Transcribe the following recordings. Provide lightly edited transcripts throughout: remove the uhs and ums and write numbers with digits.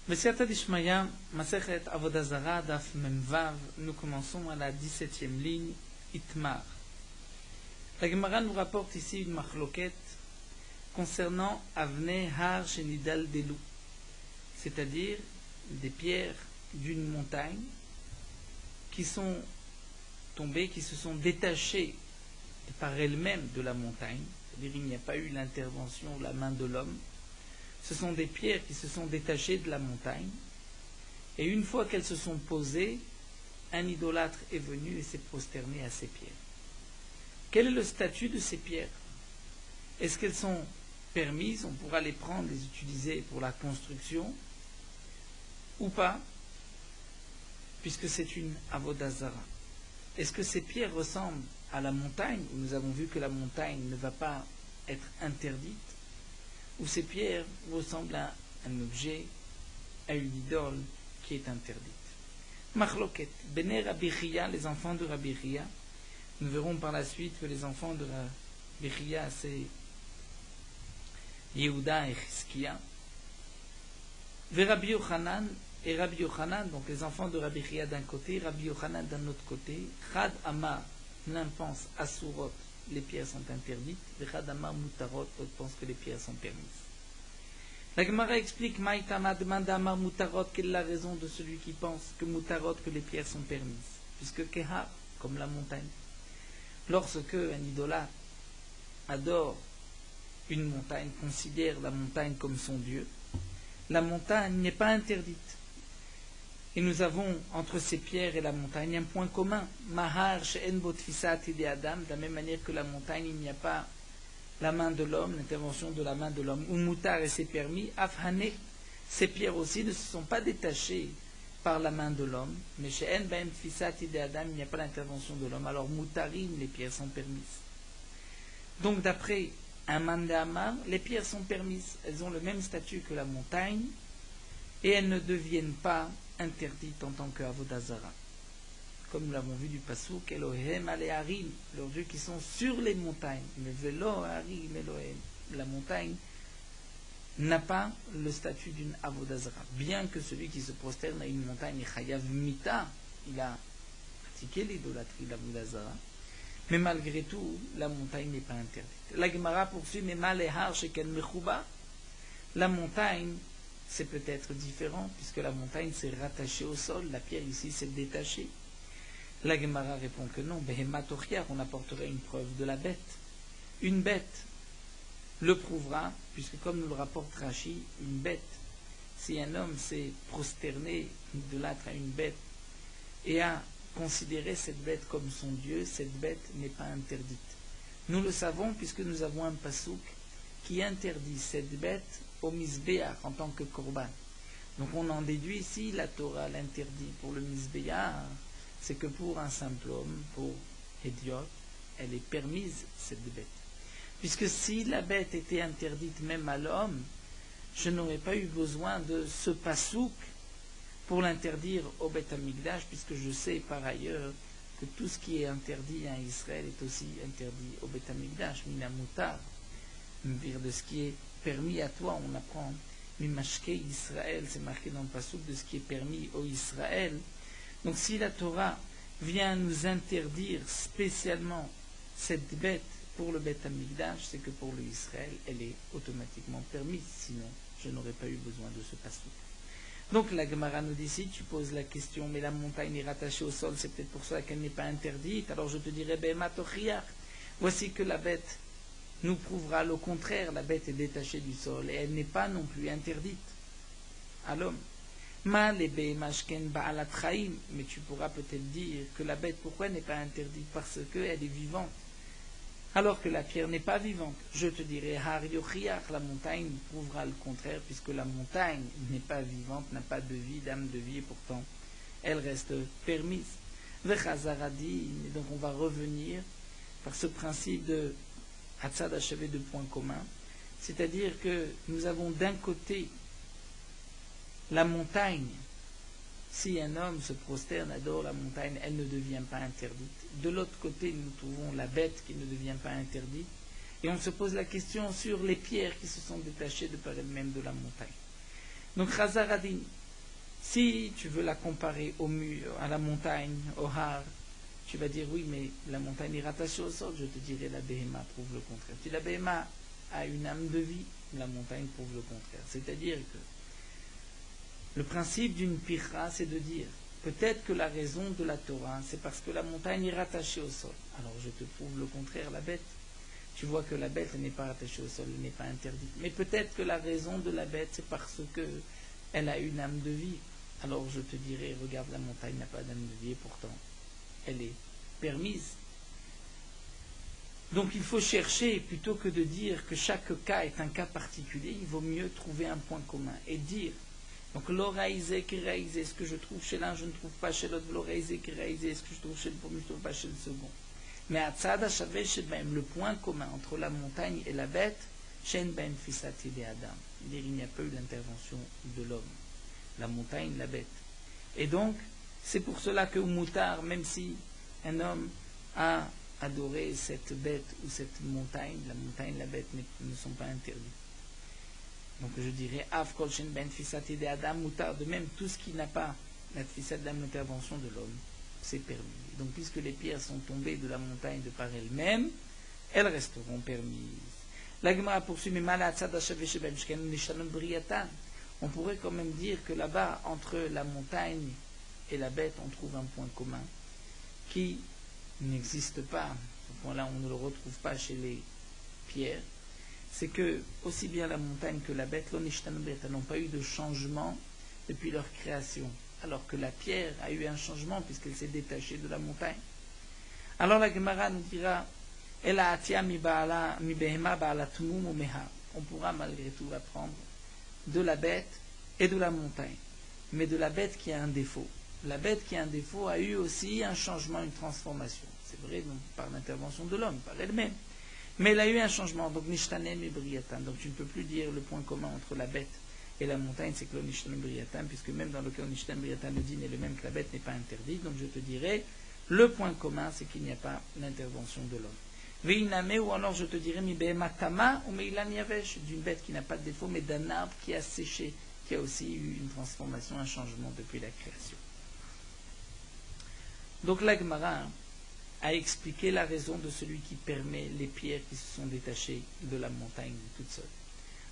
B'siyata d'Ishmaya, Masechet Avodah Zara, Daf Memvav, nous commençons à la 17e ligne, Itmar. La Gemara nous rapporte ici une machloket concernant Avnei Har Shenidal Delu, c'est-à-dire des pierres d'une montagne qui sont tombées, qui se sont détachées par elles-mêmes de la montagne, c'est-à-dire il n'y a pas eu l'intervention ou la main de l'homme. Ce sont des pierres qui se sont détachées de la montagne, et une fois qu'elles se sont posées, un idolâtre est venu et s'est prosterné à ces pierres. Quel est le statut de ces pierres? Est-ce qu'elles sont permises? On pourra les prendre, les utiliser pour la construction, ou pas, puisque c'est une avodah zara. Est-ce que ces pierres ressemblent à la montagne, où nous avons vu que la montagne ne va pas être interdite, ou ces pierres ressemblent à un objet, à une idole qui est interdite? Machloket, Bene Rabbi Chia, les enfants de Rabbi Chia. Nous verrons par la suite que les enfants de Rabbi Chia, c'est Yehuda et Chizkia. Ve Rabbi Yochanan, et Rabbi Yochanan, donc les enfants de Rabbi Chia d'un côté, Rabbi Yochanan d'un autre côté. Chad Amar, l'un pense Asurot, les pierres sont interdites. Ve Chad Amar Mutarot, l'autre pense que les pierres sont permises. La Gemara explique, Maïtama demande à Amar Mutarot, quelle est la raison de celui qui pense que Mutarot, que les pierres sont permises, puisque Kehar, comme la montagne. Lorsque un idolâtre adore une montagne, considère la montagne comme son Dieu, la montagne n'est pas interdite. Et nous avons entre ces pierres et la montagne un point commun. Mahar she'en bo tfisat yedei adam, de la même manière que la montagne, il n'y a pas la main de l'homme, l'intervention de la main de l'homme. Ou mutar, et c'est permis. Afhane, ces pierres aussi ne se sont pas détachées par la main de l'homme, mais chez En Baem Tfisat Yedei Adam, il n'y a pas l'intervention de l'homme. Alors mutarim, les pierres sont permises. Donc d'après un mandamar, les pierres sont permises. Elles ont le même statut que la montagne et elles ne deviennent pas interdites en tant que avodah zara. Comme nous l'avons vu du pasuk, Elohem aleharim, leurs dieux qui sont sur les montagnes. Mais velo harim Elohem, la montagne n'a pas le statut d'une avodah zara. Bien que celui qui se prosterne à une montagne est chayav mita, il a pratiqué l'idolâtrie, l'avodah zara. Mais malgré tout, la montagne n'est pas interdite. La Gemara poursuit, mais malehar sheken mechouba. La montagne, c'est peut-être différent, puisque la montagne s'est rattachée au sol, la pierre ici s'est détachée. La Gemara répond que non, behemat ochiar, on apporterait une preuve de la bête. Une bête le prouvera, puisque comme nous le rapporte Rashi, une bête, si un homme s'est prosterné idolâtre à une bête et a considéré cette bête comme son Dieu, cette bête n'est pas interdite. Nous le savons puisque nous avons un pasouk qui interdit cette bête au misbéach en tant que korban. Donc on en déduit ici, la Torah l'interdit pour le misbéach, c'est que pour un simple homme, pour Hédiot, elle est permise cette bête. Puisque si la bête était interdite même à l'homme, je n'aurais pas eu besoin de ce pasouk pour l'interdire au Beth Amikdash, puisque je sais par ailleurs que tout ce qui est interdit à Israël est aussi interdit au Beth Amikdash, minamutar. De ce qui est permis à toi, on apprend mimashke Israël, c'est marqué dans le pasouk de ce qui est permis au Israël. Donc si la Torah vient nous interdire spécialement cette bête pour le Beth Amikdash, c'est que pour le Israël, elle est automatiquement permise, sinon je n'aurais pas eu besoin de ce pasouk. Donc la Gemara nous dit, si tu poses la question, mais la montagne est rattachée au sol, c'est peut-être pour ça qu'elle n'est pas interdite, alors je te dirais, voici que la bête nous prouvera le contraire, la bête est détachée du sol, et elle n'est pas non plus interdite à l'homme. Mais tu pourras peut-être dire que la bête, pourquoi elle n'est pas interdite? Parce qu'elle est vivante, alors que la pierre n'est pas vivante. Je te dirai, la montagne prouvera le contraire, puisque la montagne n'est pas vivante, n'a pas de vie, d'âme de vie, et pourtant elle reste permise. Et donc on va revenir par ce principe de Hatzad achevé de points communs, c'est-à-dire que nous avons d'un côté la montagne. Si un homme se prosterne, adore la montagne, elle ne devient pas interdite. De l'autre côté, nous trouvons la bête qui ne devient pas interdite. Et on se pose la question sur les pierres qui se sont détachées de par elles-mêmes de la montagne. Donc, Chazaradin, si tu veux la comparer au mur, à la montagne, au har, tu vas dire oui, mais la montagne est rattachée au sol. Je te dirai la Behema prouve le contraire. Si la Behema a une âme de vie, la montagne prouve le contraire. C'est-à-dire que le principe d'une pirra, c'est de dire peut-être que la raison de la Torah, c'est parce que la montagne est rattachée au sol. Alors je te prouve le contraire, la bête. Tu vois que la bête n'est pas rattachée au sol, elle n'est pas interdite. Mais peut-être que la raison de la bête, c'est parce que elle a une âme de vie. Alors je te dirai, regarde, la montagne n'a pas d'âme de vie, et pourtant elle est permise. Donc il faut chercher, plutôt que de dire que chaque cas est un cas particulier, il vaut mieux trouver un point commun et dire, donc l'oraïsé qui réalisé, ce que je trouve chez l'un, je ne trouve pas chez l'autre, l'oraïsé qui réalisé, ce que je trouve chez le premier, je ne trouve pas chez le second. Mais à Tzada Shaveh Shebem, le point commun entre la montagne et la bête, Shen Ben Fisati de Adam. Il n'y a pas eu d'intervention de l'homme. La montagne, la bête. Et donc, c'est pour cela que Moutar, même si un homme a adoré cette bête ou cette montagne, la montagne et la bête ne sont pas interdits. Donc je dirais, Av Kol Shen Ben Fisati de Adam, Moutar, de même tout ce qui n'a pas la Fisat d'Adam, l'intervention de l'homme, c'est permis. Donc puisque les pierres sont tombées de la montagne de par elles-mêmes, elles resteront permises. La Gemara poursuit, mais on pourrait quand même dire que là-bas, entre la montagne et la bête, on trouve un point commun qui n'existe pas. Ce point-là, on ne le retrouve pas chez les pierres. C'est que, aussi bien la montagne que la bête, n'ont pas eu de changement depuis leur création. Alors que la pierre a eu un changement puisqu'elle s'est détachée de la montagne. Alors la Gemara nous dira, on pourra malgré tout apprendre de la bête et de la montagne, mais de la bête qui a un défaut. La bête qui a un défaut a eu aussi un changement, une transformation. C'est vrai, donc, par l'intervention de l'homme, par elle-même. Mais elle a eu un changement, donc Nishtanem et Briatan. Donc tu ne peux plus dire le point commun entre la bête et la montagne, c'est que le Nishtanem Briatan, puisque même dans le cas où Nishtanem Briatan, le din est le même que la bête n'est pas interdite. Donc je te dirais, le point commun, c'est qu'il n'y a pas l'intervention de l'homme. Veiname, ou alors je te dirais, mi behematama ou meilan yavesh, d'une bête qui n'a pas de défaut, mais d'un arbre qui a séché, qui a aussi eu une transformation, un changement depuis la création. Donc la Gemara a expliqué la raison de celui qui permet les pierres qui se sont détachées de la montagne toute seule.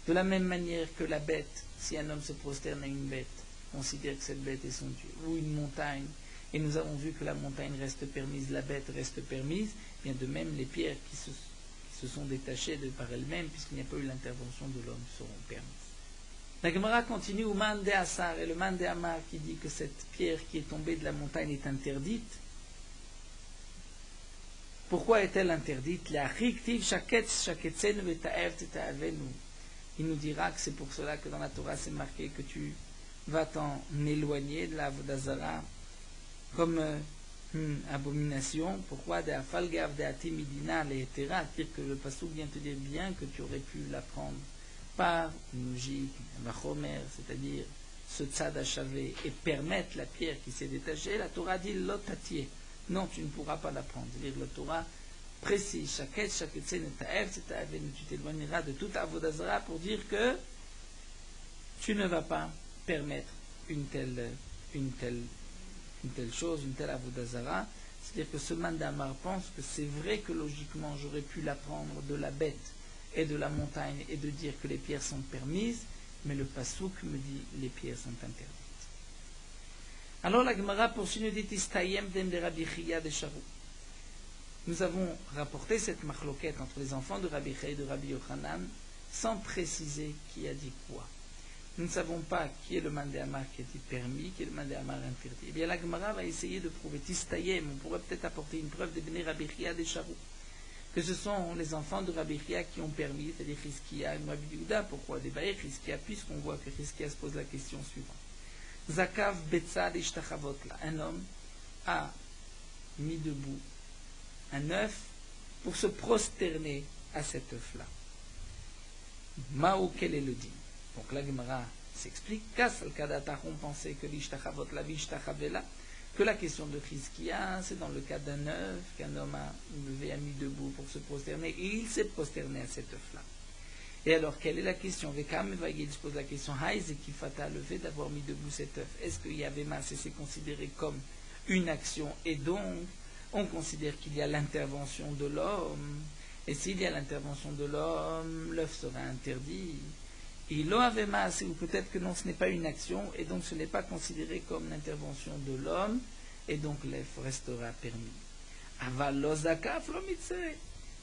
De la même manière que la bête, si un homme se prosterne à une bête, considère que cette bête est son Dieu, ou une montagne, et nous avons vu que la montagne reste permise, la bête reste permise, bien de même les pierres qui se sont détachées de par elles-mêmes, puisqu'il n'y a pas eu l'intervention de l'homme, seront permises. La Gemara continue au Mande Asar, et le Mande Amar qui dit que cette pierre qui est tombée de la montagne est interdite. Pourquoi est-elle interdite? Il nous dira que c'est pour cela que dans la Torah c'est marqué que tu vas t'en éloigner de la Avodazara comme abomination. Pourquoi? Dire que le Passouk vient te dire bien que tu aurais pu l'apprendre par une logique, un vachomer, c'est-à-dire ce tzad achavé, et permettre la pierre qui s'est détachée. La Torah dit l'otatier. Non, tu ne pourras pas l'apprendre. C'est-à-dire la Torah précise, tu t'éloigneras de toute avodazara pour dire que tu ne vas pas permettre une telle chose, une telle avodazara. C'est-à-dire que ce mandamar pense que c'est vrai que logiquement j'aurais pu l'apprendre de la bête et de la montagne et de dire que les pierres sont permises, mais le pasouk me dit les pierres sont interdites. Alors la Gemara poursuit, nous dit Istayem dem de Rabbi Chia de Sharu. Nous avons rapporté cette machloquette entre les enfants de Rabbi Chia et de Rabbi Yochanan sans préciser qui a dit quoi. Nous ne savons pas qui est le mandé amar qui a dit permis, qui est le mandé amar interdit. Eh bien la Gemara va essayer de prouver Istayem. On pourrait peut-être apporter une preuve de Bnei Rabbi Chia de Sharu, que ce sont les enfants de Rabbi Chia qui ont permis, c'est-à-dire Chizkiya et Rabbi Yehuda. Pourquoi débailler Chizkiya? Puisqu'on voit que Chizkiya se pose la question suivante. Zakav Betzad Ishtachavotla. Un homme a mis debout un œuf pour se prosterner à cet œuf-là. Mao, quel est le din? Donc la Gemara s'explique. Kasal Kadataron pensait que l'Ishtachavotla Vishtachavela, que la question de Chizkiya, c'est dans le cas d'un œuf qu'un homme a levé, a mis debout pour se prosterner, et il s'est prosterné à cet œuf-là. Et alors, quelle est la question? Vekam Evagil se pose la question, Haïzekifata, le fait d'avoir mis debout cet œuf, est-ce qu'il y avait masse et c'est considéré comme une action, et donc on considère qu'il y a l'intervention de l'homme, et s'il y a l'intervention de l'homme, l'œuf sera interdit. Il avait masse, ou peut-être que non, ce n'est pas une action, et donc ce n'est pas considéré comme l'intervention de l'homme, et donc l'œuf restera permis. Aval lozaka flomitse.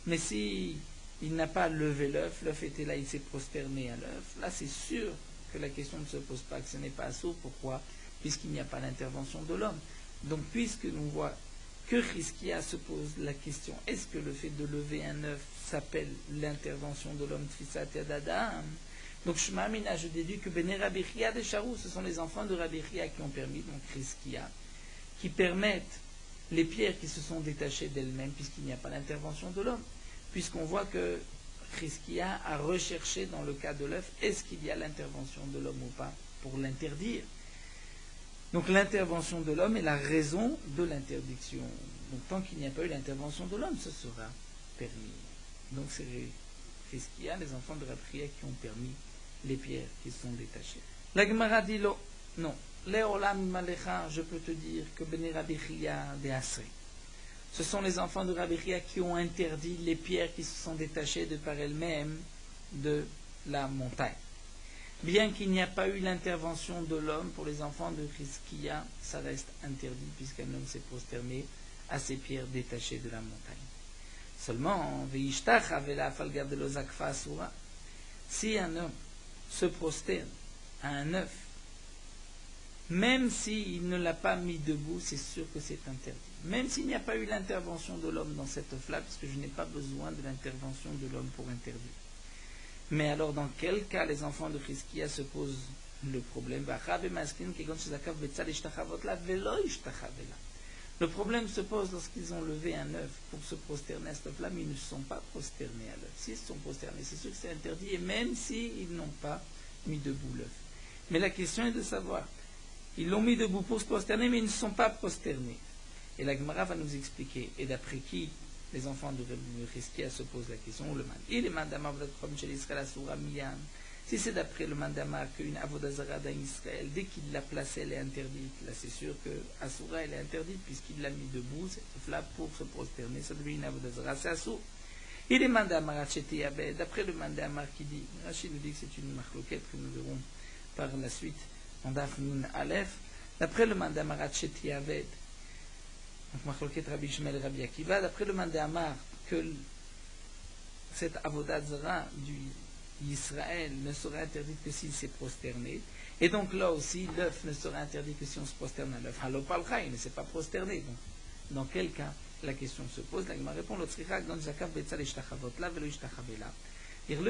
Mais si il n'a pas levé l'œuf, l'œuf était là, il s'est prosterné à l'œuf, là c'est sûr que la question ne se pose pas, que ce n'est pas assourd. Pourquoi? Puisqu'il n'y a pas l'intervention de l'homme. Donc puisque nous voit que Chizkia se pose la question, est-ce que le fait de lever un œuf s'appelle l'intervention de l'homme Tfisat Yad Adam? Donc Shema Amina, je déduis que Bene Rabbi Chia de Charou, ce sont les enfants de Rabbi Chia qui ont permis, donc Chizkia, qui permettent les pierres qui se sont détachées d'elles-mêmes, puisqu'il n'y a pas l'intervention de l'homme. Puisqu'on voit que Chizkia a recherché dans le cas de l'œuf, est-ce qu'il y a l'intervention de l'homme ou pas, pour l'interdire. Donc l'intervention de l'homme est la raison de l'interdiction. Donc tant qu'il n'y a pas eu l'intervention de l'homme, ce sera permis. Donc c'est Chizkia, les enfants de Rabbi Chia, qui ont permis les pierres qui sont détachées. La Gemara dit non. Léolam Malecha, je peux te dire que Bene Rabbi Chia de Asri. Ce sont les enfants de Rabbi Chia qui ont interdit les pierres qui se sont détachées de par elles-mêmes de la montagne. Bien qu'il n'y a pas eu l'intervention de l'homme pour les enfants de Chizkia, ça reste interdit puisqu'un homme s'est prosterné à ces pierres détachées de la montagne. Seulement, si un homme se prosterne à un œuf, même s'il ne l'a pas mis debout, c'est sûr que c'est interdit. Même s'il n'y a pas eu l'intervention de l'homme dans cette œuf-là, puisque je n'ai pas besoin de l'intervention de l'homme pour interdire. Mais alors, dans quel cas les enfants de Chizkia se posent le problème? Le problème se pose lorsqu'ils ont levé un œuf pour se prosterner à cet œuf-là, mais ils ne se sont pas prosternés à l'œuf. S'ils se sont prosternés, c'est sûr que c'est interdit, et même s'ils n'ont pas mis debout l'œuf. Mais la question est de savoir, ils l'ont mis debout pour se prosterner, mais ils ne se sont pas prosternés. Et la Gemara va nous expliquer, et d'après qui les enfants de Chizkia se posent la question, ou le man. Il est mandamar si c'est d'après le mandamar qu'une avodazara d'un Israël, dès qu'il l'a placée, elle est interdite, là c'est sûr que Asura elle est interdite, puisqu'il l'a mis debout, cette flamme pour se prosterner, ça devient une avodazara, c'est Asur. Il est mandamar d'après le mandamar qui dit, Rachid nous dit que c'est une marloquette que nous verrons par la suite en Daf Nun Aleph, d'après le mandamar Chetiyaved, donc Machlokhet Rabbi Shmuel et Rabbi Akiva, d'après le mandamar que cette avodazara du Israël ne sera interdite que s'il s'est prosterné, et donc là aussi l'œuf ne sera interdit que si on se prosterne à l'œuf. Halopalcha, il ne s'est pas prosterné. Donc, dans quel cas la question se pose? La Gemara répond, le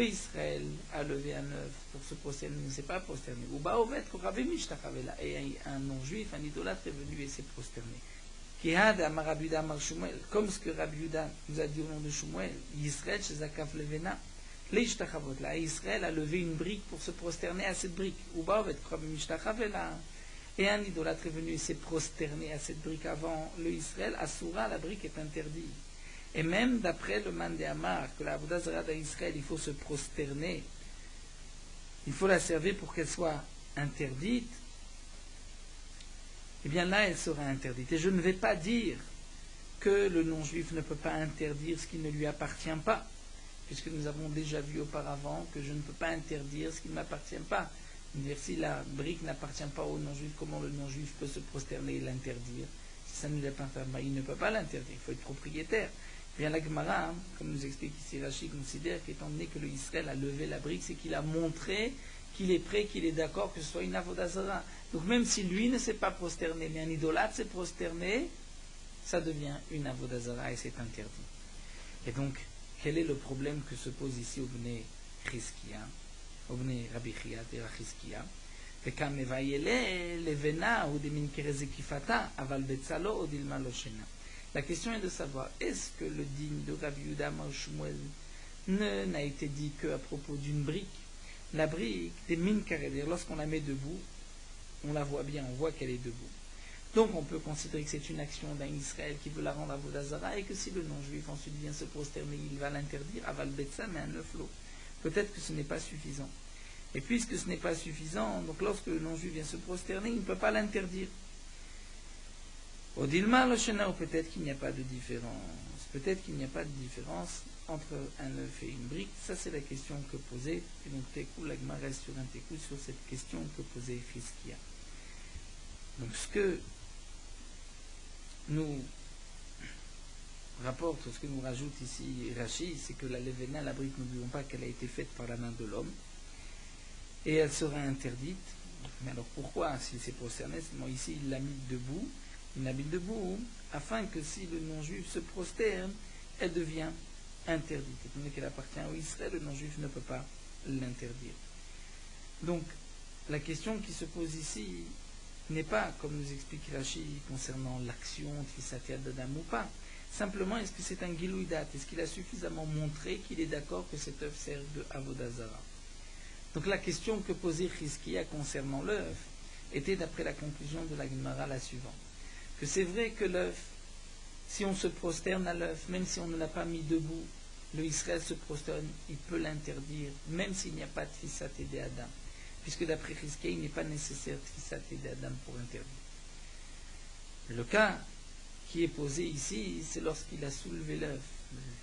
Israël a levé un œuf pour se prosterner, il ne s'est pas prosterné. Et un non-juif, un idolâtre est venu et s'est prosterné. Comme ce que Rabbi Yuda nous a dit au nom de Shmuel, Israël chez Zakaf Levena, Israël a levé une brique pour se prosterner à cette brique. Et un idolâtre est venu et s'est prosterné à cette brique avant le Israël. Asura, la brique est interdite. Et même d'après le Mandéamar, que la Avodazara d'Israël, il faut se prosterner, il faut la servir pour qu'elle soit interdite, eh bien là, elle sera interdite. Et je ne vais pas dire que le non-juif ne peut pas interdire ce qui ne lui appartient pas, puisque nous avons déjà vu auparavant que je ne peux pas interdire ce qui ne m'appartient pas. Dire si la brique n'appartient pas au non-juif, comment le non-juif peut se prosterner et l'interdire? Si ça ne lui appartient pas, il ne peut pas l'interdire, il faut être propriétaire. Bien la Gemara, comme nous explique ici Rashi, considère qu'étant donné que le Israël a levé la brique, c'est qu'il a montré qu'il est prêt, qu'il est d'accord que ce soit une avodazara. Donc même si lui ne s'est pas prosterné, mais un idolâtre s'est prosterné, ça devient une avodazara et c'est interdit. Et donc, quel est le problème que se pose ici au Bnei Chizkia, au Bnei Rabbi Chia et Chizkia? La question est de savoir, est-ce que le digne de Rabbi Yuda Mar Shmuel n'a été dit qu'à propos d'une brique? La brique, des mines carrées, lorsqu'on la met debout, on la voit bien, on voit qu'elle est debout. Donc on peut considérer que c'est une action d'un Israël qui veut la rendre avodazara et que si le non-juif ensuite vient se prosterner, il va l'interdire, aval betsa, mais un œuf l'eau. peut-être que ce n'est pas suffisant. Et puisque ce n'est pas suffisant, donc lorsque le non-juif vient se prosterner, il ne peut pas l'interdire. Odilma Loshena, ou peut-être qu'il n'y a pas de différence. Peut-être qu'il n'y a pas de différence entre un œuf et une brique. Ça, c'est la question que posait, et donc Tekou, l'Agma reste sur un Tekou sur cette question que posait Chizkia. Donc ce que nous rapporte, ce que nous rajoute ici Rashi, c'est que la Lévéna, la brique, n'oublions pas qu'elle a été faite par la main de l'homme, et elle sera interdite. Mais alors pourquoi, s'il s'est prosterné, ici il l'a mis debout, afin que si le non-juif se prosterne, elle devient interdite. Étant donné qu'elle appartient à Israël, le non-juif ne peut pas l'interdire. Donc, la question qui se pose ici n'est pas, comme nous explique Rashi, concernant l'action Tfisatia d'Adam ou pas. Simplement, est-ce que c'est un Gilouidat? Est-ce qu'il a suffisamment montré qu'il est d'accord que cette œuf sert de Avodazara? Donc la question que posait Chizkia concernant l'œuf était, d'après la conclusion de la Gemara, la suivante. Que c'est vrai que l'œuf, si on se prosterne à l'œuf, même si on ne l'a pas mis debout, le Israël se prosterne, il peut l'interdire, même s'il n'y a pas de Tfisaté d'Adam. Puisque d'après Chizkia, il n'est pas nécessaire de Tfisaté d'Adam pour interdire. Le cas qui est posé ici, c'est lorsqu'il a soulevé l'œuf,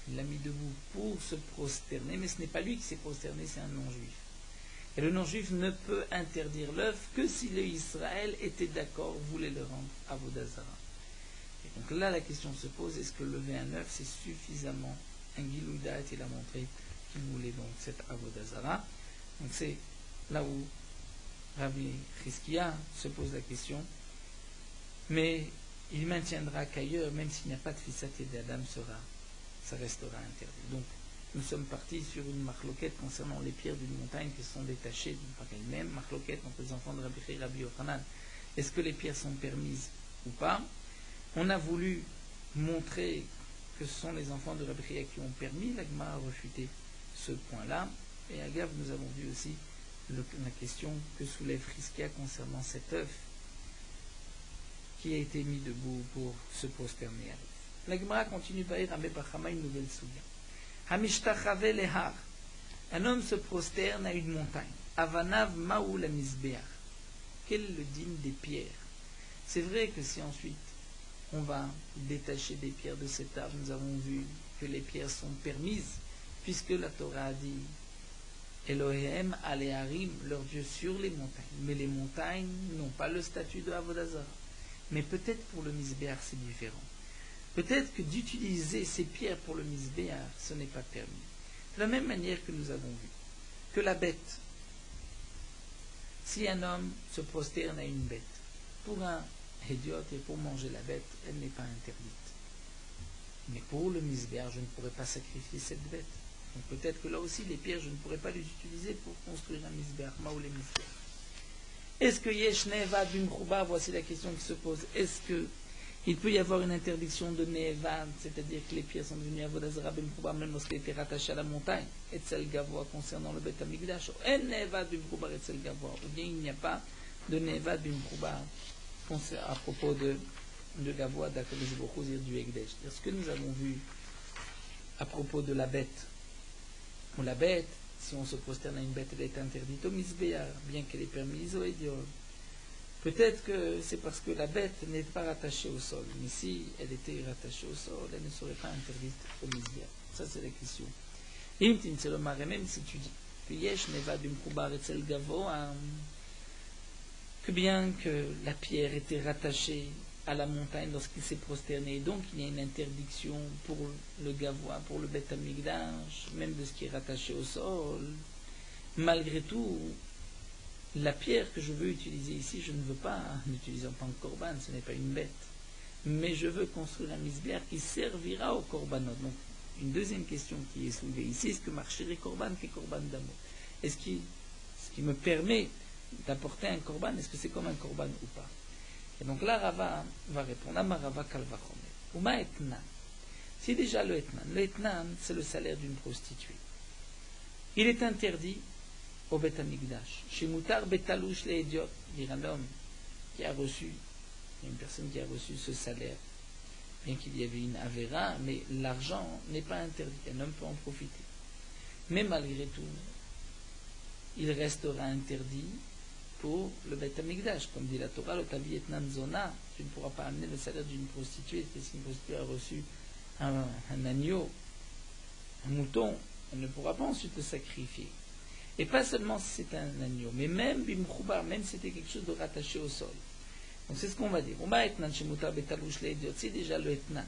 il l'a mis debout pour se prosterner, mais ce n'est pas lui qui s'est prosterné, c'est un non-juif. Et le non-juif ne peut interdire l'œuf que si le Israël était d'accord, voulait le rendre Avodazara. Et donc là, la question se pose, est-ce que lever un œuf, c'est suffisamment un Giloudat? Il a montré qu'il voulait donc cette Avodazara. Donc c'est là où Rabbi Chizkia se pose la question, mais il maintiendra qu'ailleurs, même s'il n'y a pas de Tfisaté d'Adam, ça restera interdit. Donc, nous sommes partis sur une marloquette concernant les pierres d'une montagne qui sont détachées par elles-mêmes, marloquette entre les enfants de Rabbi Chia et Rabbi Yochanan. Est-ce que les pierres sont permises ou pas? On a voulu montrer que ce sont les enfants de Rabbi Chia qui ont permis, l'Agma a refuté ce point-là, et à Gav, nous avons vu aussi la question que soulève Chizkia concernant cet œuf qui a été mis debout pour se prosterner. La Gemara continue par dire une nouvelle souga. Hamishtachave lehar. Un homme se prosterne à une montagne. Avanav maou la misbeach. Quel est le digne des pierres? C'est vrai que si ensuite on va détacher des pierres de cet arbre, nous avons vu que les pierres sont permises, puisque la Torah a dit Elohim aleharim, leur Dieu sur les montagnes. Mais les montagnes n'ont pas le statut de Avodazara. Mais peut-être pour le misbéar, c'est différent. Peut-être que d'utiliser ces pierres pour le misbéar, ce n'est pas permis. De la même manière que nous avons vu que la bête, si un homme se prosterne à une bête, pour un idiot et pour manger la bête, elle n'est pas interdite. Mais pour le misbéar, je ne pourrais pas sacrifier cette bête. Donc peut-être que là aussi, les pierres, je ne pourrais pas les utiliser pour construire un misbéar, maou les misbéar. Est-ce que Yesh Nevad Bimchouba, voici la question qui se pose, est-ce qu'il peut y avoir une interdiction de Nevad, c'est-à-dire que les pierres sont devenues Avodazara Bimchouba même lorsqu'elles étaient rattachées à la montagne, Etzel Gavoa concernant le Beth Amigdash, En Nevad Bimchouba Etzel Gavoa, ou bien il n'y a pas de Nevad Bimchouba à propos de Gavoa d'Akadosh Baruch Hu, du Ekdesh. Ce que nous avons vu à propos de la bête, ou la bête, si on se prosterne à une bête, elle est interdite au misbéar, bien qu'elle est permise au idiot. Peut-être que c'est parce que la bête n'est pas rattachée au sol. Mais si elle était rattachée au sol, elle ne serait pas interdite au misbéar. Ça, c'est la question. Même si tu dis que Yesh Neva Bimchoubar Etzel Gavoa, que bien que la pierre était rattachée à la montagne lorsqu'il s'est prosterné, donc il y a une interdiction pour le Gavoa, pour le Beth Amigdash, même de ce qui est rattaché au sol. Malgré tout, la pierre que je veux utiliser ici, je ne veux pas l'utiliser en tant que korban, ce n'est pas une bête. Mais je veux construire un misbéar qui servira au korbanot. Donc, une deuxième question qui est soulevée ici, est-ce que marcher est korban, qui est korban d'amour? Est-ce ce qui me permet d'apporter un korban, est-ce que c'est comme un korban ou pas? Et donc là, Rava va répondre, Amarava Kalvachomer. Uma etnan. Si déjà le etnan, c'est le salaire d'une prostituée. Il est interdit au Beth Amigdash. Chez Moutar Betalouche les idiotes, dire un homme qui a reçu, une personne qui a reçu ce salaire, bien qu'il y avait une avéra, mais l'argent n'est pas interdit, un homme peut en profiter. mais malgré tout, il restera interdit pour le Beth Amikdash. Comme dit la Torah, le tavi etnan zona, tu ne pourras pas amener le salaire d'une prostituée, si une prostituée a reçu un agneau, un mouton, elle ne pourra pas ensuite le sacrifier. Et pas seulement si c'est un agneau, mais même bimchoubar, même si c'était quelque chose de rattaché au sol. Donc c'est ce qu'on va dire. C'est déjà le etnan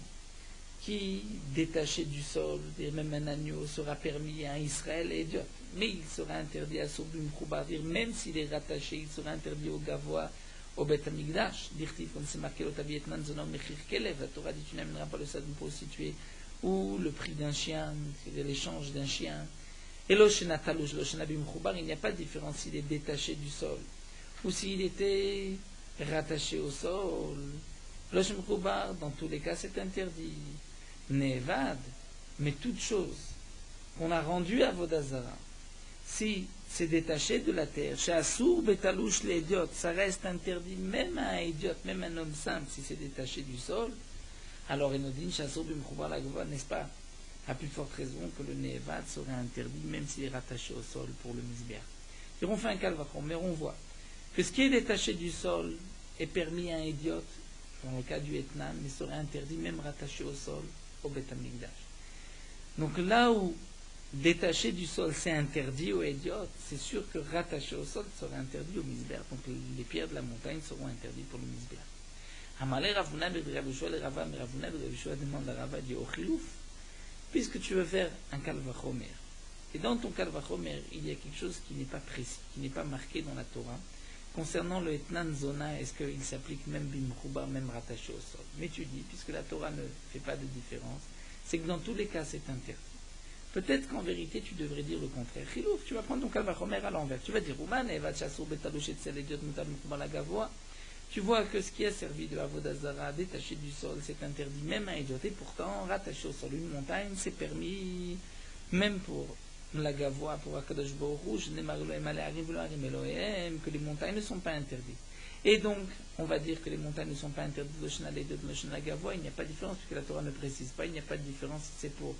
qui, détaché du sol, même un agneau, sera permis à Israël et Dieu. Mais il sera interdit à Sobim Khubarir, même s'il est rattaché, il sera interdit au Gavois, au Beth Amikdash. Dirtiv, comme c'est marqué, la Torah dit tu n'amèneras pas le sang d'une prostituée, ou le prix d'un chien, l'échange d'un chien. Et l'Oshenatalouch, l'Oshenabim Khubar, il n'y a pas de différence s'il est détaché du sol, ou s'il était rattaché au sol. L'Oshem Khubar, dans tous les cas, c'est interdit. Nevad, mais toute chose qu'on a rendue à Vodazara, si c'est détaché de la terre, chez Assour Betalouche les idiotes, ça reste interdit même à un idiote, même un homme simple, si c'est détaché du sol, alors Enodin, chez Assour Bimchoubar la Gova, n'est-ce pas, à plus forte raison que le Nevad serait interdit, même s'il est rattaché au sol pour le Misbéach. Et on fait un calvachon, mais on voit que ce qui est détaché du sol est permis à un idiote, dans le cas du Etnan, mais serait interdit même rattaché au sol, au Beth Amikdash. Donc là où détaché du sol c'est interdit au Hédiot, c'est sûr que rattaché au sol serait interdit au Misbéach. Donc les pierres de la montagne seront interdites pour le Misbéach. Amalé Ravuna B'Ravishua, le Rava Ravuna B'Ravishua demande à Rava dit Ochilouf, puisque tu veux faire un Kalvachomer. Et dans ton Kalvachomer, il y a quelque chose qui n'est pas précis, qui n'est pas marqué dans la Torah. Concernant le Etnan Zona, est-ce qu'il s'applique même Bimchoubar, même rattaché au sol? Mais tu dis, puisque la Torah ne fait pas de différence, c'est que dans tous les cas c'est interdit. Peut-être qu'en vérité tu devrais dire le contraire. Chilouf, tu vas prendre ton Kalvachomer à l'envers. Tu vas dire, Rouman, Eva Chassou, Betalochet, Selediot, Mutab, Mchoubar, la Gavoa. Tu vois que ce qui a servi de Avodazara, détaché du sol, c'est interdit même à Idiot. Et pourtant, rattaché au sol, une montagne, c'est permis, même pour la Gavoa, pour Akadosh Baruch Hu, que les montagnes ne sont pas interdites. Et donc, on va dire que les montagnes ne sont pas interdites de Loshna Leidot, de Loshna Gavoa, il n'y a pas de différence, puisque la Torah ne précise pas, il n'y a pas de différence si c'est pour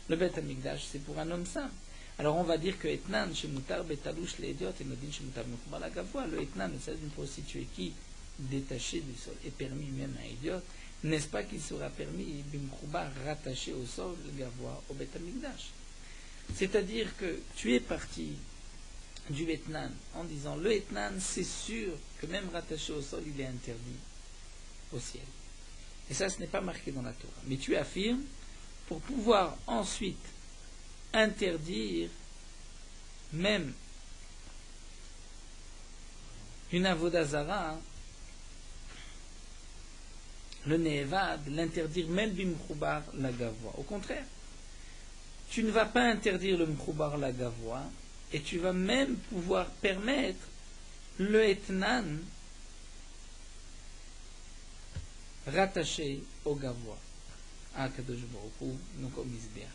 le Beth Amikdash, c'est pour un homme saint. Alors on va dire que Etnan, chez Moutar, Betalouch, Leidot, et Nodin, chez Moutar, Moukhbar, la Gavoa, le Etnan, c'est une prostituée qui, détaché du sol, est permis même à un idiot, n'est-ce pas qu'il sera permis, Bimchoubar, rattaché au sol, le Gavoa, au Beth Amikdash? C'est-à-dire que tu es parti du Etnan en disant le Etnan, c'est sûr que même rattaché au sol, il est interdit au ciel. Et ça, ce n'est pas marqué dans la Torah. Mais tu affirmes, pour pouvoir ensuite interdire même une avodazara, le Nevad, l'interdire même bimchoubar la gavoa. Au contraire, tu ne vas pas interdire le mchoubar la gavoa, et tu vas même pouvoir permettre le etnan rattaché au gavoa, à Kadosh Baruch Hu, donc au Misbéach,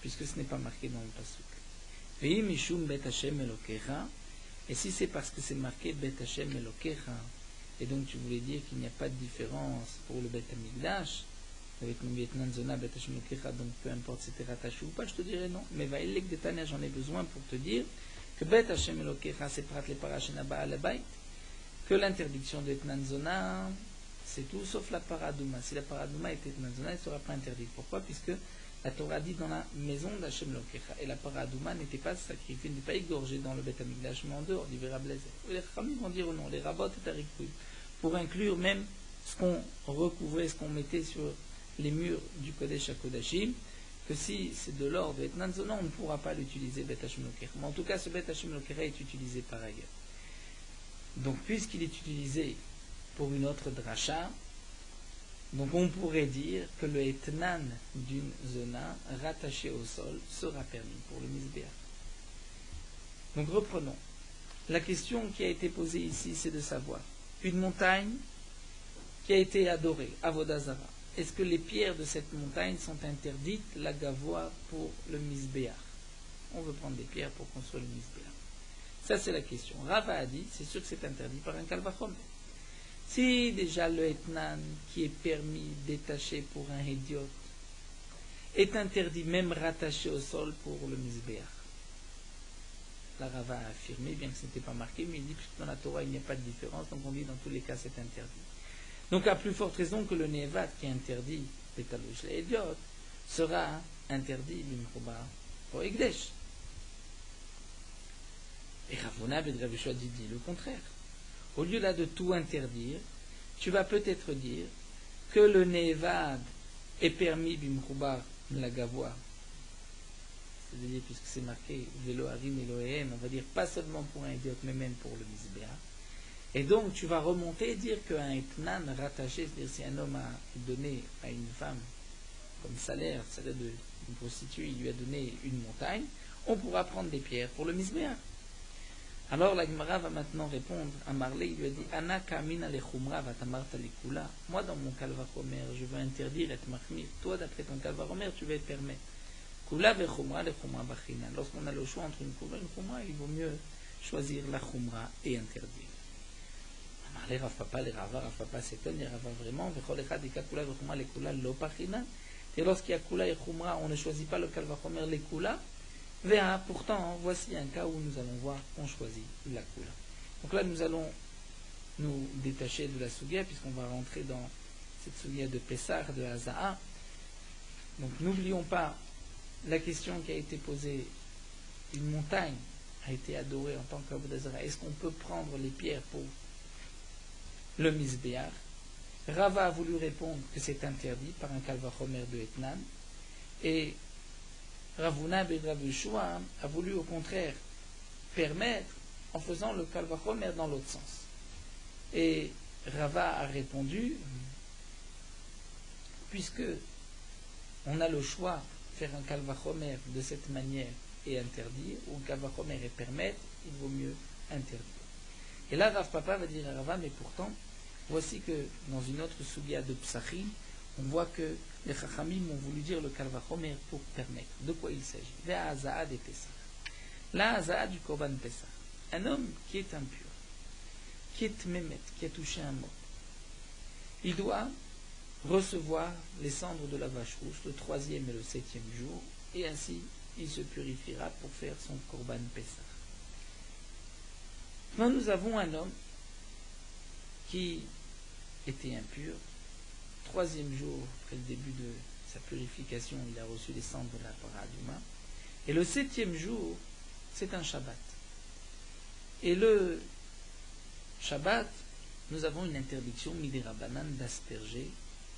puisque ce n'est pas marqué dans le pasuk. Vehi mishum bet Hashem elokecha, et si c'est parce que c'est marqué bet Hashem elokecha, et donc tu voulais dire qu'il n'y a pas de différence pour le Bet Amikdash, avec le Vietnam Zona, Bet Hashem elokecha, donc peu importe si c'était rattaché ou pas, je te dirais non. Mais Vaïlek de Tania, j'en ai besoin pour te dire que Bet Hashem elokecha, c'est prat le parashenaba al bayt, que l'interdiction de Vietnam Zona, c'est tout sauf la paradouma. Si la paradouma était Vietnam Zona, elle ne sera pas interdite. Pourquoi? Puisque la Torah dit dans la maison d'Hachem Lokecha. Et la paradouma n'était pas sacrifiée, n'était pas égorgée dans le Beth Amikdash, mais en dehors, dit Vera Blazer. Les Khamim vont dire non, les rabots et tarikoui, pour inclure même ce qu'on recouvrait, ce qu'on mettait sur les murs du Kodesh à Kodashim, que si c'est de l'or de Etnan Zona, on ne pourra pas l'utiliser Beth Hashem Lokecha. Mais en tout cas, ce Beth Hashem Lokecha est utilisé par ailleurs. Donc, puisqu'il est utilisé pour une autre dracha, donc on pourrait dire que le etnan d'une zona rattaché au sol sera permis pour le misbéach. Donc reprenons. La question qui a été posée ici, c'est de savoir, une montagne qui a été adorée, Avodazara, est-ce que les pierres de cette montagne sont interdites, la gavoa, pour le misbéach? On veut prendre des pierres pour construire le misbéach. Ça c'est la question. Rava a dit, c'est sûr que c'est interdit par un kalvachom. Si déjà le etnan qui est permis, détaché pour un idiot, est interdit même rattaché au sol pour le misbéach, la Rava a affirmé, bien que ce n'était pas marqué, mais il dit que dans la Torah il n'y a pas de différence, donc on dit dans tous les cas c'est interdit. Donc à plus forte raison que le Nevad qui est interdit, Pétalouche les Héliot, sera interdit, Bimchouba, pour Egdesh. Et Ravuna ben Rav Yehoshua dit le contraire. Au lieu là de tout interdire, tu vas peut-être dire que le Nevad est permis, Bimchouba, la Gavoa. C'est-à-dire, puisque c'est marqué Velo Harim Elohem, on va dire pas seulement pour un idiot, mais même pour le Mizbeach. Et donc, tu vas remonter et dire qu'un etnan rattaché, c'est-à-dire si un homme a donné à une femme comme salaire d'une prostituée, il lui a donné une montagne, on pourra prendre des pierres pour le Mizbeach. Alors la Gemara va maintenant répondre à Marley, il lui a dit Ana kamina le chumra vatamarta le kula. Moi, dans mon kalvachomer, je veux interdire et mahmir. Toi, d'après ton kalvachomer, tu vas te permettre. Kula ve chumra le chumra bachina. Lorsqu'on a le choix entre une kula et une chumra, il vaut mieux choisir la chumra et interdire. Marley Rav Papa, les Rava, Rav Papa s'étonne, les Rava vraiment, vechol echad ika kula ve chumra le kula lo bachina. Et lorsqu'il y a kula et chumra, on ne choisit pas le kalvachomer le kula. Pourtant, voici un cas où nous allons voir qu'on choisit la kula. Donc là, nous allons nous détacher de la sugia, puisqu'on va rentrer dans cette sugia de Pessah, de Haza'a. Donc n'oublions pas la question qui a été posée, une montagne a été adorée en tant qu'Avodazara. Est-ce qu'on peut prendre les pierres pour le Mizbeach? Rava a voulu répondre que c'est interdit par un kalvachomer de Etnan, et Ravuna ben Rav Yehoshua a voulu au contraire permettre en faisant le kalvachomer dans l'autre sens. Et Rava a répondu, puisque on a le choix de faire un kalvachomer de cette manière et interdire, ou un kalvachomer et permettre, il vaut mieux interdire. Et là Rav Papa va dire à Rava, mais pourtant, voici que dans une autre sugia de Psachim, on voit que les Chachamim ont voulu dire le Kalvachomer pour permettre. De quoi il s'agit? La Haza'a des Pessah. La Haza'a du Korban Pessah. Un homme qui est impur, qui est mémet, qui a touché un mort, il doit recevoir les cendres de la vache rouge le 3e et le 7e jour, et ainsi il se purifiera pour faire son Korban Pessah. Maintenant nous avons un homme qui était impur. 3e jour, après le début de sa purification, il a reçu les cendres de la paraduma. Et le 7e jour, c'est un Shabbat. Et le Shabbat, nous avons une interdiction, midirabanan, d'asperger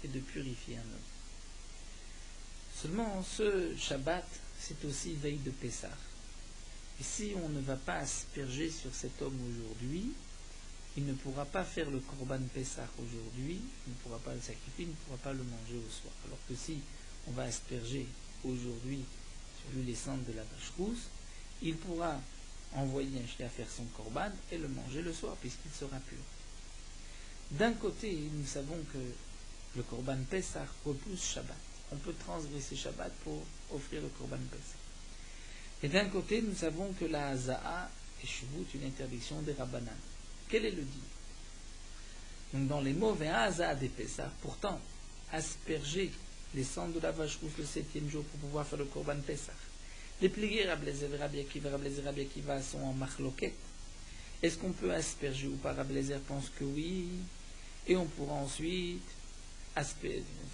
et de purifier un homme. Seulement, ce Shabbat, c'est aussi veille de Pessah. Et si on ne va pas asperger sur cet homme aujourd'hui, il ne pourra pas faire le Korban Pessah aujourd'hui, il ne pourra pas le sacrifier, il ne pourra pas le manger au soir. Alors que si on va asperger aujourd'hui sur lui les cendres de la vache rousse, il pourra envoyer un chien faire son Korban et le manger le soir, puisqu'il sera pur. D'un côté, nous savons que le Korban Pessah repousse Shabbat. On peut transgresser Shabbat pour offrir le Korban Pessah. Et d'un côté, nous savons que la Haza'a est Shuvut, une interdiction des Rabbanan. Quel est le dit? Donc dans les mots Haza'a des Pessah, pourtant, asperger les cendres de la vache rousse le 7e jour pour pouvoir faire le Korban Pessah. Les pliés Rabbi Eliezer et Rabbi Akiva sont en machloket. Est-ce qu'on peut asperger ou pas? Rabbi Eliezer pense que oui, et on pourra ensuite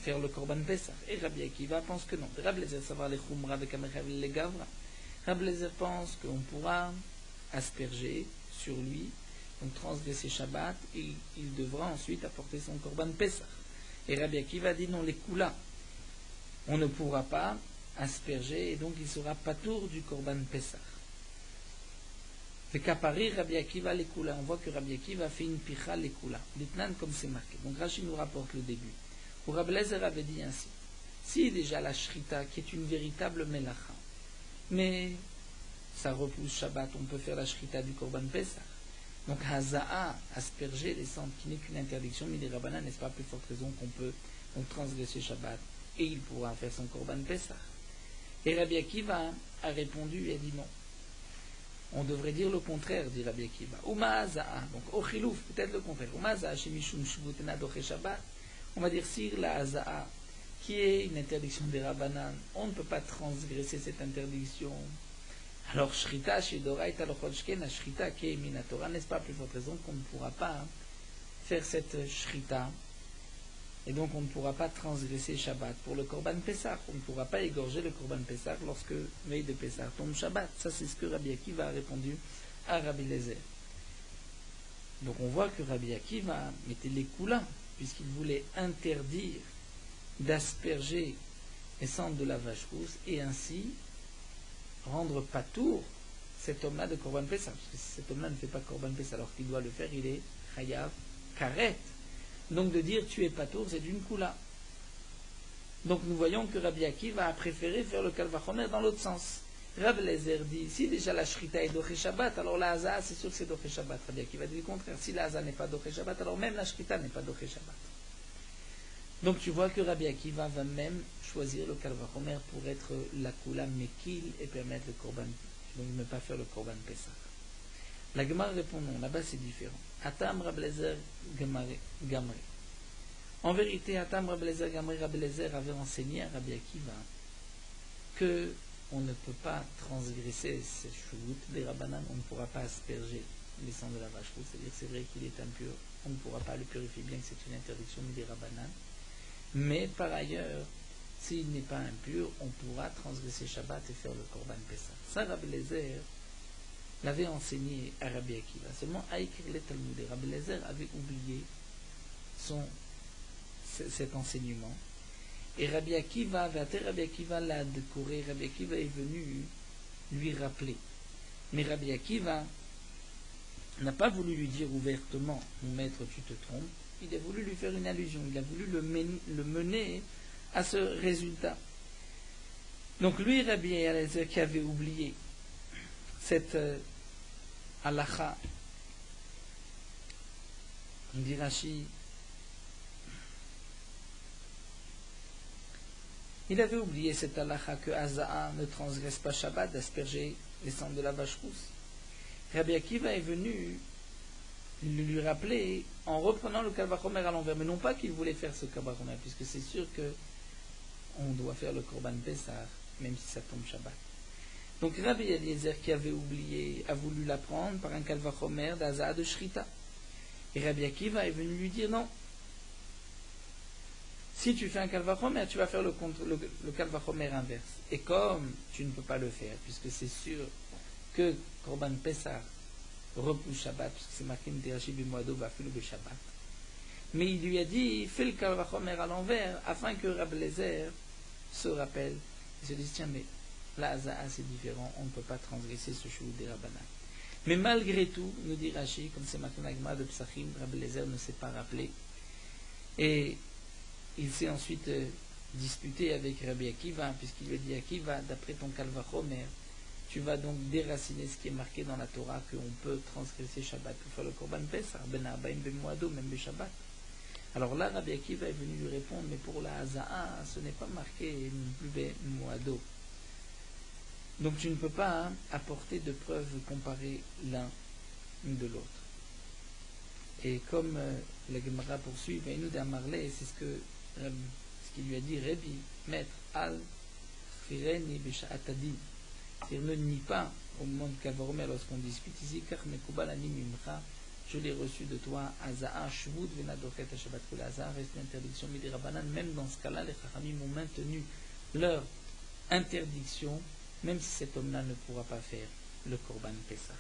faire le Korban Pessah. Et Rabbi Akiva pense que non. Rabbi Eliezer savoir les chumra avec Amechav les gavra. Rabbi Eliezer pense qu'on pourra asperger sur lui, donc transgresser Shabbat, et il devra ensuite apporter son Korban Pessah. Et Rabbi Akiva dit non, les kula, on ne pourra pas asperger, et donc il sera patour du Korban Pessah. Fait qu'à Paris, Rabbi Akiva les kula, on voit que Rabbi Akiva fait une picha les kula, l'itnan comme c'est marqué. Donc Rashi nous rapporte le début. Où Rabbi Eliezer avait dit ainsi, si déjà la shrita, qui est une véritable melacha, mais ça repousse Shabbat, on peut faire la shrita du Korban Pessah. Donc Haza'a, asperger les cendres, qui n'est qu'une interdiction, mais les Rabbanan, n'est-ce pas, plus forte raison qu'on peut donc transgresser Shabbat, et il pourra faire son Korban Pessah. Et Rabbi Akiva a répondu et a dit non. On devrait dire le contraire, dit Rabbi Akiva. Uma Haza'a, donc au chilouf, peut-être le contraire. Uma Haza'a, shemishum shvutena doche Shabbat. On va dire si la Haza'a, qui est une interdiction des Rabbanan, on ne peut pas transgresser cette interdiction Alors, Shrita, Shidoraita, Lochodshken, Shrita, Ke Minatora, n'est-ce pas, plus forte raison qu'on ne pourra pas faire cette Shrita, et donc on ne pourra pas transgresser Shabbat pour le Korban Pessah. On ne pourra pas égorger le Korban Pessah lorsque veille de Pessah tombe Shabbat. Ça, c'est ce que Rabbi Akiva a répondu à Rabbi Lézer. Donc on voit que Rabbi Akiva mettait les coulins, puisqu'il voulait interdire d'asperger les cendres de la vache rousse, et ainsi rendre patour cet homme-là de Korban Pessah. Parce que si cet homme-là ne fait pas Korban Pessah alors qu'il doit le faire, il est Chayav Karet. Donc de dire tu es patour, c'est d'une koula. Donc nous voyons que Rabbi Akiva a préféré faire le Kalvachomer dans l'autre sens. Rabbi Lézer dit, si déjà la Shrita est Doché Shabbat, alors la Haza, c'est sûr que c'est Doché Shabbat. Rabbi Akiva dit le contraire. Si la Haza n'est pas Doché Shabbat, alors même la Shrita n'est pas Doché Shabbat. Donc tu vois que Rabbi Akiva va même choisir le Kalvachomer pour être la Kula Mekil et permettre le Korban. Donc ne pas faire le Korban Pessah. La Gemara répond non, là-bas c'est différent. Atam Rabbi Lézer Gamri. En vérité, Atam Rabbi Lézer Gamri, Rabbi Lézer avait enseigné à Rabbi Akiva que on ne peut pas transgresser ces chouout des Rabbanan, on ne pourra pas asperger les sangs de la vache rousse, c'est-à-dire c'est vrai qu'il est impur, on ne pourra pas le purifier, bien que c'est une interdiction des Rabbanan. Mais par ailleurs, s'il n'est pas impur, on pourra transgresser Shabbat et faire le Korban Pessah. Ça, Rabbi Lézer l'avait enseigné à Rabbi Akiva. Seulement, Aïkir le Talmud, Rabbi Lézer avait oublié cet enseignement. Et Rabbi Akiva l'a décoré. Rabbi Akiva est venu lui rappeler. Mais Rabbi Akiva n'a pas voulu lui dire ouvertement, mon maître, tu te trompes. Il a voulu lui faire une allusion. Il a voulu le mener à ce résultat. Donc lui, Rabbi Eliezer, qui avait oublié cette halakha, on dit Rashi, il avait oublié cette halakha que Haza'a ne transgresse pas Shabbat d'asperger les cendres de la vache rousse. Rabbi Akiva est venu lui rappeler en reprenant le Kalvachomer à l'envers, mais non pas qu'il voulait faire ce Kalvachomer, puisque c'est sûr que on doit faire le Korban Pessah, même si ça tombe Shabbat. Donc Rabbi Eliezer, qui avait oublié, a voulu l'apprendre par un Kalvachomer d'Haza'a de Shrita. Et Rabbi Akiva est venu lui dire non. Si tu fais un Kalvachomer, tu vas faire le Kalvachomer inverse. Et comme tu ne peux pas le faire, puisque c'est sûr que Korban Pessah repousse Shabbat, puisque c'est marqué M'tirashi b'moado b'afilu b'Shabbat. Mais il lui a dit, fais le Kalvachomer à l'envers, afin que Rabbi Lézer se rappelle, et se dise, tiens, mais la Haza'a c'est différent, on ne peut pas transgresser ce chou des Rabbanan. Mais malgré tout, nous dit Rashi, comme c'est marqué dans la Gemara de Psachim, Rabbi Lézer ne s'est pas rappelé. Et il s'est ensuite disputé avec Rabbi Akiva, puisqu'il lui a dit, Akiva, d'après ton Kalvachomer, tu vas donc déraciner ce qui est marqué dans la Torah, qu'on peut transgresser Shabbat pour faire le Korban Pessah, ben Arbaim ben Moado, même ben Shabbat. Alors là, Rabbi Akiva est venu lui répondre, mais pour la Haza'a, ce n'est pas marqué plus ben Moado. Donc tu ne peux pas apporter de preuves comparées l'un de l'autre. Et comme la Gemara poursuit, nous d'Amarlé, c'est ce qu'il lui a dit, Rabbi, maître, al fireni b'sha'atadi. C'est-à-dire ne nie pas au moment de Kalvachomer lorsqu'on dispute ici, car mekubal ani mimcha, je l'ai reçu de toi, Haza'a shvut venadochet Shabbat, que la Haza'a reste une interdiction midi Rabbanan. Même dans ce cas-là, les Chachamim ont maintenu leur interdiction, même si cet homme-là ne pourra pas faire le Korban Pessah.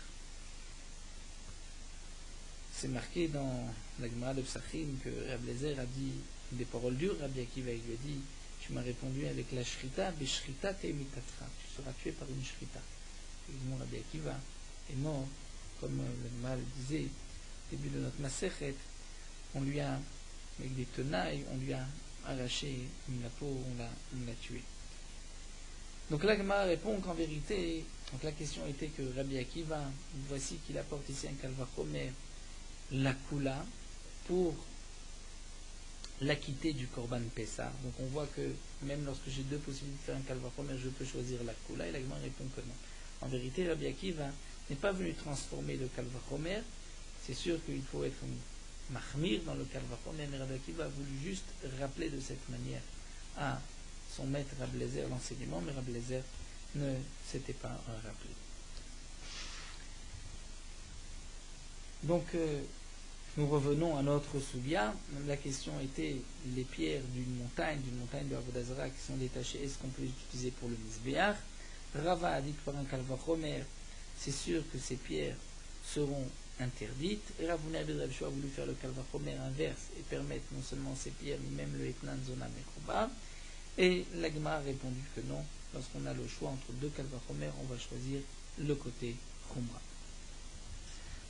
C'est marqué dans la Gemara de Psachim que Rabbi Lézer a dit des paroles dures. Rabbi Akiva lui a dit, tu m'as répondu avec la Shrita, Beshrita te mitatra, tu seras tué par une Shrita. Évidemment, Rabbi Akiva est mort, comme le Gemara le disait au début de notre Masechet, on lui a, avec des tenailles, on lui a arraché la peau, on l'a tué. Donc la Gemara répond qu'en vérité, donc la question était que Rabbi Akiva, voici qu'il apporte ici un Kalvachomer, la Kula, pour l'acquitter du Korban Pessah. Donc on voit que même lorsque j'ai deux possibilités de faire un Kalvachomer, je peux choisir la Kula, et la Gemara répond que non. En vérité, Rabbi Akiva n'est pas venu transformer le Kalvachomer. C'est sûr qu'il faut être mahmir dans le Kalvachomer, mais Rabbi Akiva a voulu juste rappeler de cette manière à son maître Rabbi Lézer l'enseignement, mais Rabbi Lézer ne s'était pas rappelé. Donc, nous revenons à notre soubia. La question était les pierres d'une montagne de Avodah Zarah qui sont détachées, est-ce qu'on peut les utiliser pour le misbéach? Rava a dit que par un kalvachomer, c'est sûr que ces pierres seront interdites. Et Ravuna Ben Rabshua a voulu faire le kalvachomer inverse et permettre non seulement ces pierres, mais même le etnan zona mechoba. Et la Gemara a répondu que non. Lorsqu'on a le choix entre deux kalvachomer, on va choisir le côté chumra.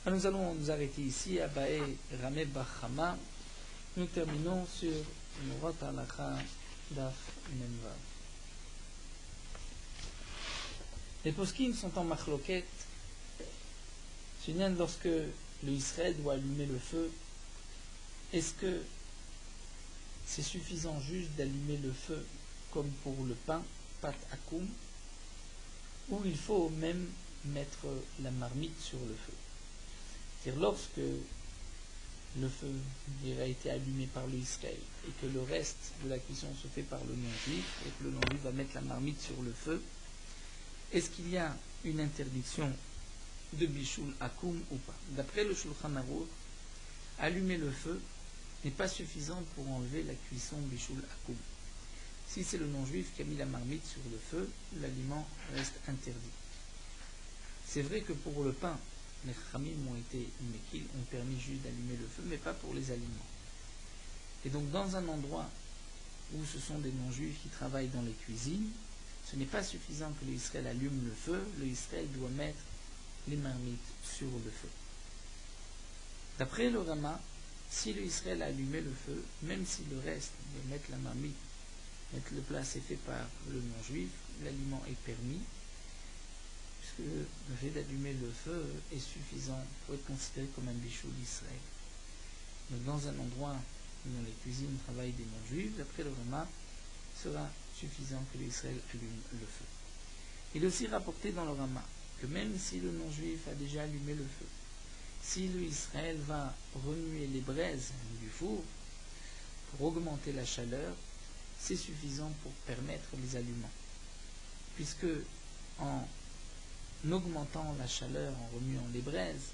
Alors nous allons nous arrêter ici à Bae Rameh Bachama. Nous terminons sur Murot Halacha Daf Memvav. Les poskim sont en machloket. Lorsque le Israël doit allumer le feu, est-ce que c'est suffisant juste d'allumer le feu comme pour le pain, pat akoum, ou il faut même mettre la marmite sur le feu? C'est-à-dire lorsque le feu a été allumé par le Israël et que le reste de la cuisson se fait par le non-juif et que le non-juif va mettre la marmite sur le feu, est-ce qu'il y a une interdiction de bichoul akoum ou pas? D'après le Shulchan Aruch, allumer le feu n'est pas suffisant pour enlever la cuisson bichoul akoum. Si c'est le non-juif qui a mis la marmite sur le feu, l'aliment reste interdit. C'est vrai que pour le pain, les Chachamim ont permis juste d'allumer le feu, mais pas pour les aliments. Et donc dans un endroit où ce sont des non-juifs qui travaillent dans les cuisines, ce n'est pas suffisant que l'Israël allume le feu, l'Israël doit mettre les marmites sur le feu. D'après le Rama, si l'Israël a allumé le feu, même si le reste de mettre la marmite, mettre le plat, c'est fait par le non-juif, l'aliment est permis, puisque le fait d'allumer le feu est suffisant pour être considéré comme un bichou d'Israël. Donc dans un endroit où dans les cuisines travaillent des non-juifs, d'après le Rama, sera suffisant que l'Israël allume le feu. Il est aussi rapporté dans le Rama que même si le non-juif a déjà allumé le feu, si l'Israël va remuer les braises du four pour augmenter la chaleur, c'est suffisant pour permettre les aliments. Puisque en augmentant la chaleur, en remuant les braises,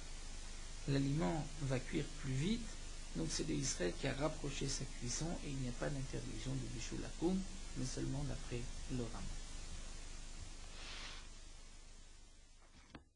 l'aliment va cuire plus vite. Donc c'est l'Israël qui a rapproché sa cuisson et il n'y a pas d'interdiction de bichoul akoum, mais seulement d'après le Rama.